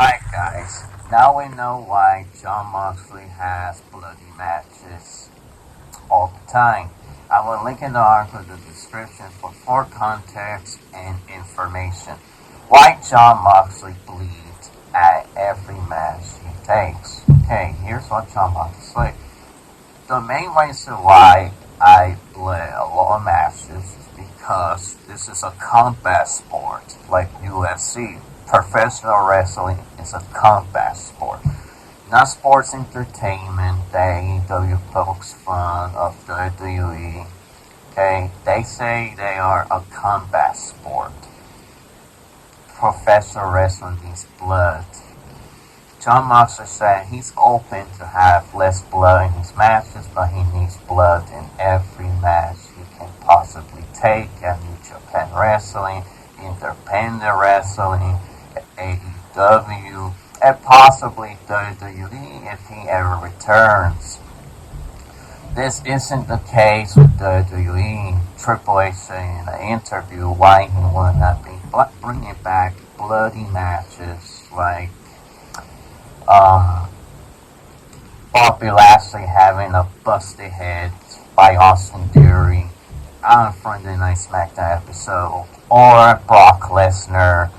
Hi guys, now we know why John Moxley has bloody matches all the time. I will link in the article in the description for context and information. Why John Moxley bleeds at every match he takes. Okay, here's what John Moxley. The main reason why I bled a lot of matches is because this is a combat sport like UFC. Professional wrestling is a combat sport, not sports entertainment that AEW pokes fun of WWE. Okay, they say they are a combat sport. Professional wrestling needs blood. John Moxley said he's open to have less blood in his matches, but he needs blood in every match he can possibly take at New Japan Wrestling, Independent Wrestling, AEW, and possibly WWE if he ever returns. This isn't the case with WWE. Triple H said in an interview why he will not be bringing back bloody matches like Bobby Lashley having a busted head by Austin Theory on Friday Night SmackDown episode, or Brock Lesnar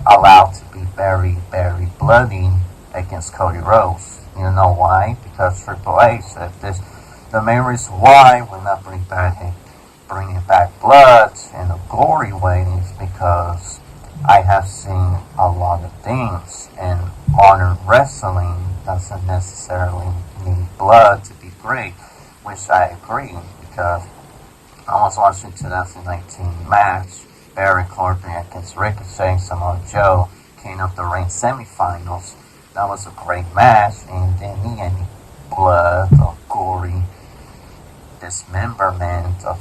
allowed to be very, very bloody against Cody Rhodes. You know why? Because Triple H said this. The main reason why we're not bringing back blood in a gory way is because I have seen a lot of things, and modern wrestling doesn't necessarily need blood to be great, which I agree, because I was watching 2019 match, Baron Corbin against Ricochet, Samoa Joe, King of the Ring semifinals. That was a great match, and didn't need any blood or gory dismemberment of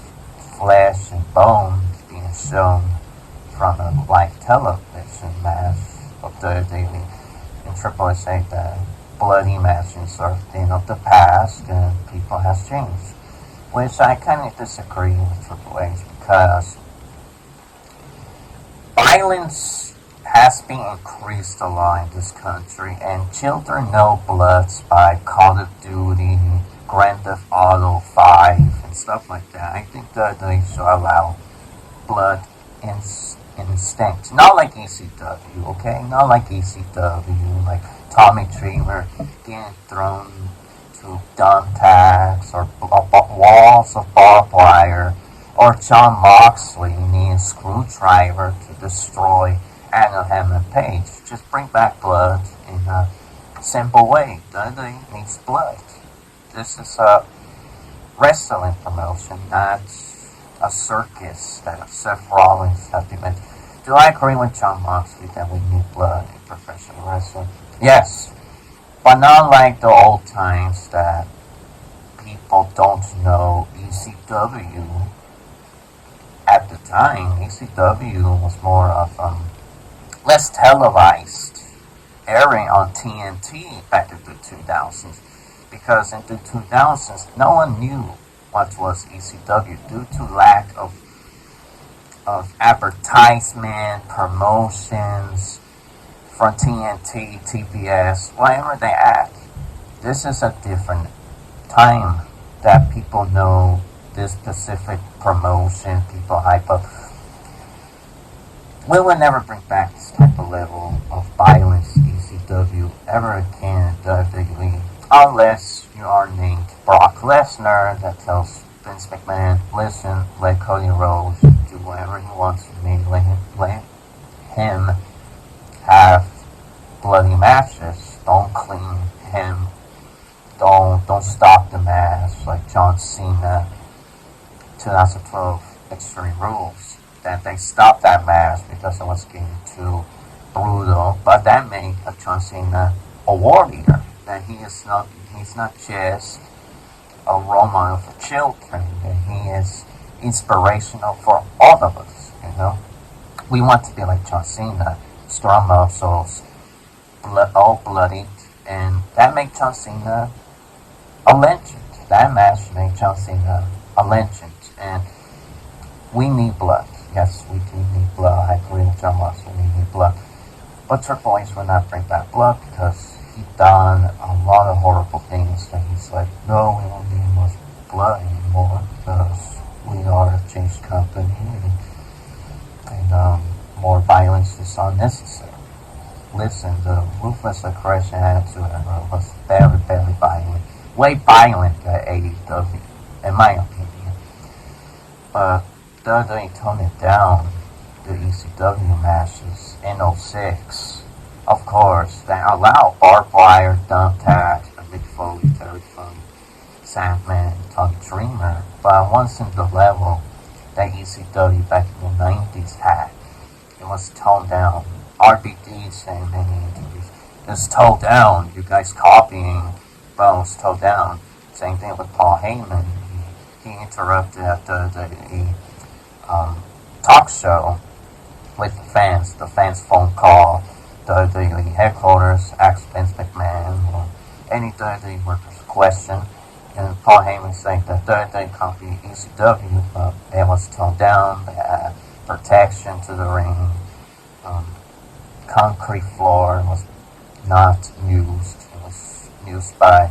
flesh and bones being shown from a live television match of WWE. And Triple H said that bloody matches are a thing of the past and people has changed. Which I kind of disagree with Triple H, because violence has been increased a lot in this country, and children know bloods by Call of Duty, Grand Theft Auto 5, and stuff like that. I think that they should allow blood instinct. Not like ECW, okay? Not like ECW, like Tommy Dreamer getting thrown to dumb tags or walls of barbed wire, or John Moxley needing a screwdriver to destroy Anaheim and Page. Just bring back blood in a simple way. WWE needs blood. This is a wrestling promotion, not a circus that Seth Rollins has been. Do I agree with John Moxley that we need blood in professional wrestling? Yes, but not like the old times that people don't know ECW. At the time, ECW was more of less televised, airing on TNT back in the 2000s, because in the 2000s no one knew what was ECW due to lack of advertisement, promotions from TNT, TBS, whatever they act. This is a different time that people know this specific promotion, people hype up. We will never bring back this type of level of violence ECW ever again in WWE, unless you are named Brock Lesnar that tells Vince McMahon, listen, let Cody Rhodes do whatever he wants with me, let him have bloody matches, don't clean him, don't stop the match like John Cena 2012 Extreme Rules, that they stopped that match because it was getting too brutal, but that made John Cena a warrior, that he's not just a role model for children, that he is inspirational for all of us, you know. We want to be like John Cena, strong muscles, all bloodied, and that made John Cena a legend. That match made John Cena a legend, and we need blood. Yes, we do need blood. I agree with John Moxley. We need blood. But Triple H will not bring back blood because he done a lot of horrible things that he's like, no, we don't need much blood anymore because we are a changed company and more violence is unnecessary. Listen, the Ruthless Aggression Attitude Era was very, very violent. Way violent than AEW, in my opinion. But WWE toned it down, the ECW matches in '06. Of course, they allow barbed wire, dump tag, Mick Foley, Terry Funk, Sandman, Tommy Dreamer, but it wasn't the level that ECW back in the 90s had. It was toned down. RBD saying many interviews. It's toned down. You guys copying, but it was toned down. Same thing with Paul Heyman. He interrupted at the talk show with the fans phone call, the headquarters, ask Vince McMahon or any WWE workers question. And Paul Heyman saying that WWE copied ECW, but it was toned down. They had protection to the ring. Concrete floor was not used. It was used by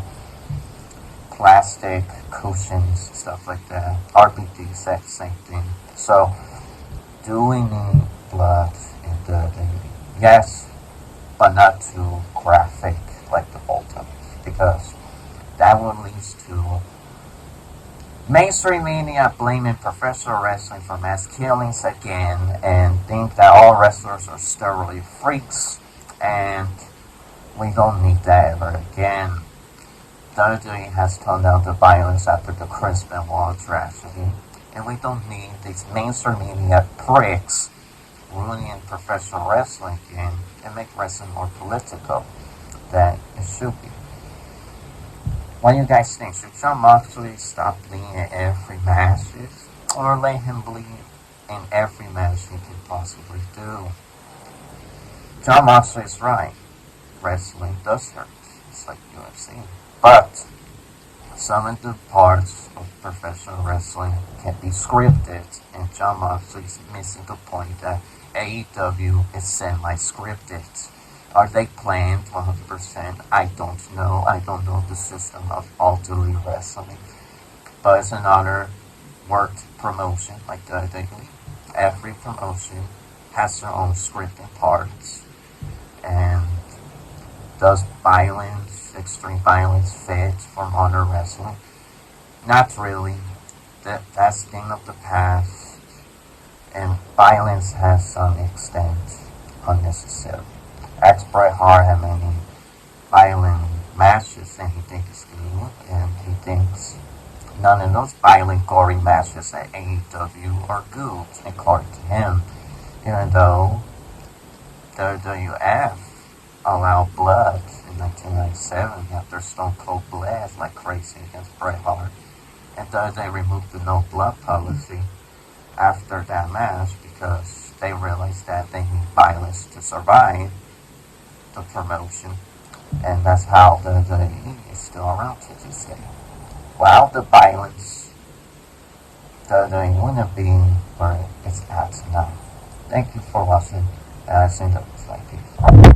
plastic cushions, stuff like that. RBD said the same thing. So, do we need blood in WWE? Yes, but not too graphic like the old times, because that will lead to mainstream media blaming professional wrestling for mass killings again and think that all wrestlers are steroid freaks, and we don't need that ever again. WWE has toned down the violence after the Chris Benoit tragedy, and we don't need these mainstream media pricks ruining professional wrestling again and make wrestling more political than it should be. What do you guys think? Should Jon Moxley stop bleeding in every match, or let him bleed in every match he can possibly do? Jon Moxley is right. Wrestling does hurt. It's like UFC. But some of the parts of professional wrestling can be scripted, and Jon Moxley is missing the point that AEW is semi-scripted. Are they planned 100%? I don't know. I don't know the system of all WWE wrestling. But it's another worked promotion like WWE. Every promotion has their own scripting parts. And does violence, extreme violence, fit for modern wrestling? Not really. That's a thing of the past. And violence has some extent unnecessary. Bret Hart had many violent matches and he thinks it's good, and he thinks none of those violent, gory matches at AEW are good, according to him. Even though WWF allowed blood in 1997 after Stone Cold bled like crazy against Bret Hart, and they removed the no blood policy after that match because they realized that they need violence to survive the promotion, and that's how the WWE is still around to this day. Without the violence, the WWE wouldn't be where it's at now. Thank you for watching, and I've seen the next like